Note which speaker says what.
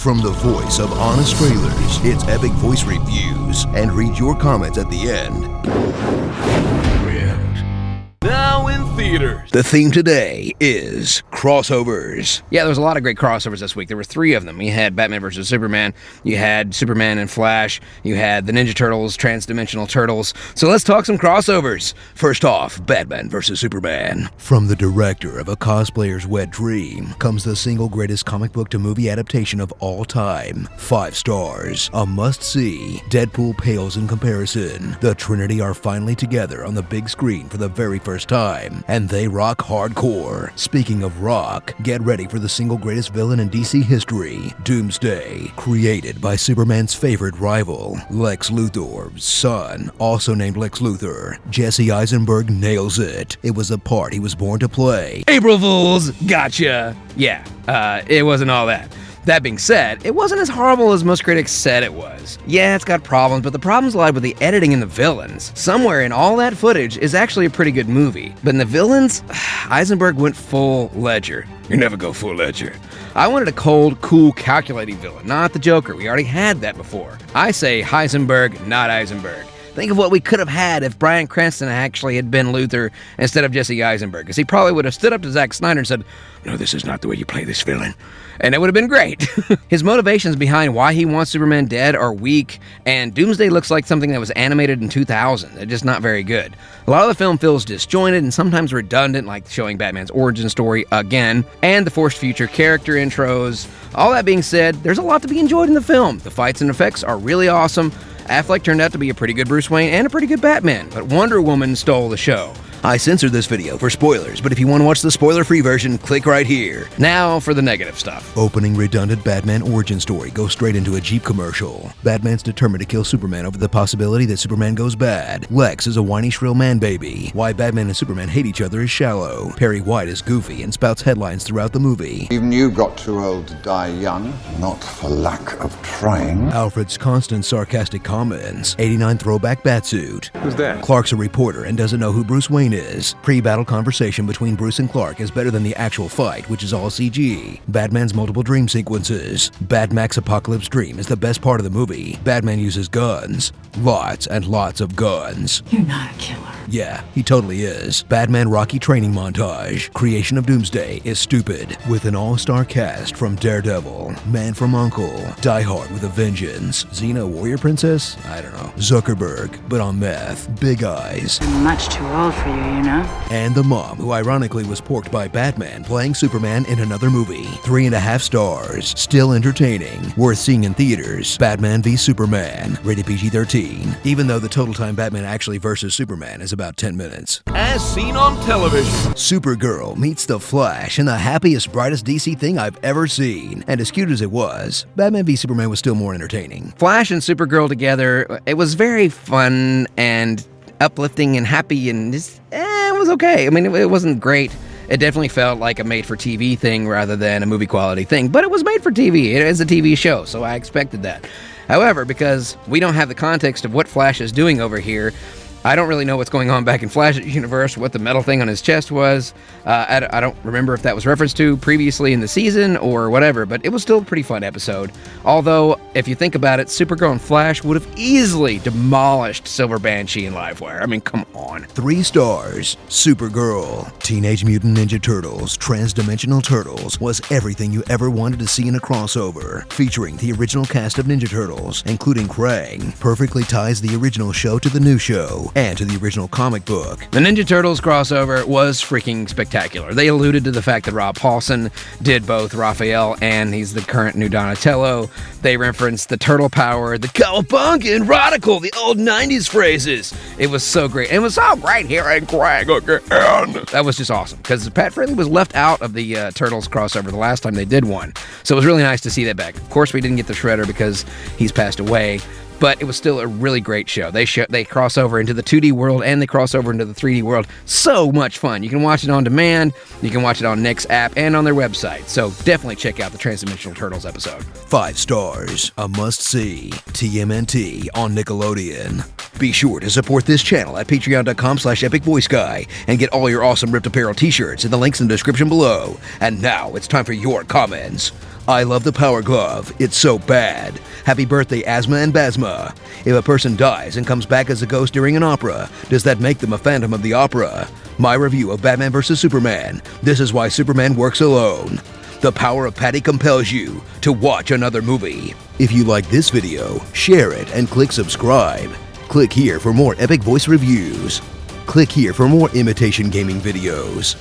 Speaker 1: From the voice of Honest Trailers, it's Epic Voice Reviews, and read your comments at the end. Now in theaters. The theme today is crossovers.
Speaker 2: Yeah, there was a lot of great crossovers this week. There were 3 of them. You had Batman vs. Superman, you had Superman and Flash, you had the Ninja Turtles, Transdimensional Turtles. So let's talk some crossovers. First off, Batman vs. Superman.
Speaker 1: From the director of A Cosplayer's Wet Dream comes the single greatest comic book to movie adaptation of all time. 5 stars. A must-see. Deadpool pales in comparison. The Trinity are finally together on the big screen for the very first time, and they rock hardcore. Speaking of rock, get ready for the single greatest villain in DC history, Doomsday, created by Superman's favorite rival, Lex Luthor's son, also named Lex Luthor. Jesse Eisenberg nails it. It was the part he was born to play.
Speaker 2: April Fools, gotcha. Yeah, it wasn't all that. That being said, it wasn't as horrible as most critics said it was. Yeah, it's got problems, but the problems lied with the editing and the villains. Somewhere in all that footage is actually a pretty good movie. But in the villains, Eisenberg went full Ledger. You never go full Ledger. I wanted a cold, cool, calculating villain, not the Joker. We already had that before. I say Heisenberg, not Eisenberg. Think of what we could have had if Bryan Cranston actually had been Luthor instead of Jesse Eisenberg, because he probably would have stood up to Zack Snyder and said, "No, this is not the way you play this villain." And it would have been great. His motivations behind why he wants Superman dead are weak, and Doomsday looks like something that was animated in 2000. It's just not very good. A lot of the film feels disjointed and sometimes redundant, like showing Batman's origin story again, and the forced future character intros. All that being said, there's a lot to be enjoyed in the film. The fights and effects are really awesome. Affleck turned out to be a pretty good Bruce Wayne and a pretty good Batman, but Wonder Woman stole the show.
Speaker 1: I censored this video for spoilers, but if you want to watch the spoiler-free version, click right here.
Speaker 2: Now for the negative stuff.
Speaker 1: Opening redundant Batman origin story goes straight into a Jeep commercial. Batman's determined to kill Superman over the possibility that Superman goes bad. Lex is a whiny, shrill man-baby. Why Batman and Superman hate each other is shallow. Perry White is goofy and spouts headlines throughout the movie.
Speaker 3: Even you got too old to die young, not for lack of trying.
Speaker 1: Alfred's constant sarcastic comments. 89 throwback batsuit.
Speaker 4: Who's that?
Speaker 1: Clark's a reporter and doesn't know who Bruce Wayne is. Pre-battle conversation between Bruce and Clark is better than the actual fight, which is all CG. Batman's multiple dream sequences. Batman's apocalypse dream is the best part of the movie. Batman uses guns. Lots and lots of guns.
Speaker 5: You're not a killer.
Speaker 1: Yeah, he totally is. Batman Rocky training montage. Creation of Doomsday is stupid. With an all-star cast from Daredevil, Man from U.N.C.L.E., Die Hard with a Vengeance, Xena Warrior Princess? I don't know. Zuckerberg, but on meth. Big Eyes.
Speaker 5: I'm much too old for you, you know?
Speaker 1: And the mom, who ironically was porked by Batman playing Superman in another movie. 3.5 stars. Still entertaining. Worth seeing in theaters. Batman v Superman. Rated PG-13. Even though the total time Batman actually versus Superman is about 10 minutes.
Speaker 4: As seen on television.
Speaker 1: Supergirl meets the Flash in the happiest, brightest DC thing I've ever seen. And as cute as it was, Batman v Superman was still more entertaining.
Speaker 2: Flash and Supergirl together, it was very fun and uplifting and happy, and just, it was okay. I mean, it wasn't great. It definitely felt like a made-for-TV thing rather than a movie-quality thing, but it was made for TV. It is a TV show, so I expected that. However, because we don't have the context of what Flash is doing over here, I don't really know what's going on back in Flash's universe, what the metal thing on his chest was. I don't remember if that was referenced to previously in the season or whatever, but it was still a pretty fun episode. Although, if you think about it, Supergirl and Flash would have easily demolished Silver Banshee and Livewire. I mean, come on.
Speaker 1: 3 stars. Supergirl. Teenage Mutant Ninja Turtles, Transdimensional Turtles was everything you ever wanted to see in a crossover. Featuring the original cast of Ninja Turtles, including Krang, perfectly ties the original show to the new show and to the original comic book.
Speaker 2: The Ninja Turtles crossover was freaking spectacular. They alluded to the fact that Rob Paulson did both Raphael and he's the current new Donatello. They referenced the turtle power, the cowabunga and radical, the old 90s phrases. It was so great. It was so great hearing Krang again. That was just awesome because Pat Fraley was left out of the Turtles crossover the last time they did one. So it was really nice to see that back. Of course, we didn't get the Shredder because he's passed away. But it was still a really great show. They cross over into the 2D world and they cross over into the 3D world. So much fun. You can watch it on demand, you can watch it on Nick's app and on their website. So definitely check out the Transdimensional Turtles episode.
Speaker 1: 5 stars. A must-see. TMNT on Nickelodeon. Be sure to support this channel at patreon.com/epicvoiceguy and get all your awesome Ripped Apparel t-shirts in the links in the description below. And now it's time for your comments. I love the Power Glove. It's so bad. Happy birthday, Asthma and Basma. If a person dies and comes back as a ghost during an opera, does that make them a Phantom of the Opera? My review of Batman vs. Superman. This is why Superman works alone. The power of Patty compels you to watch another movie. If you like this video, share it and click subscribe. Click here for more epic voice reviews. Click here for more imitation gaming videos.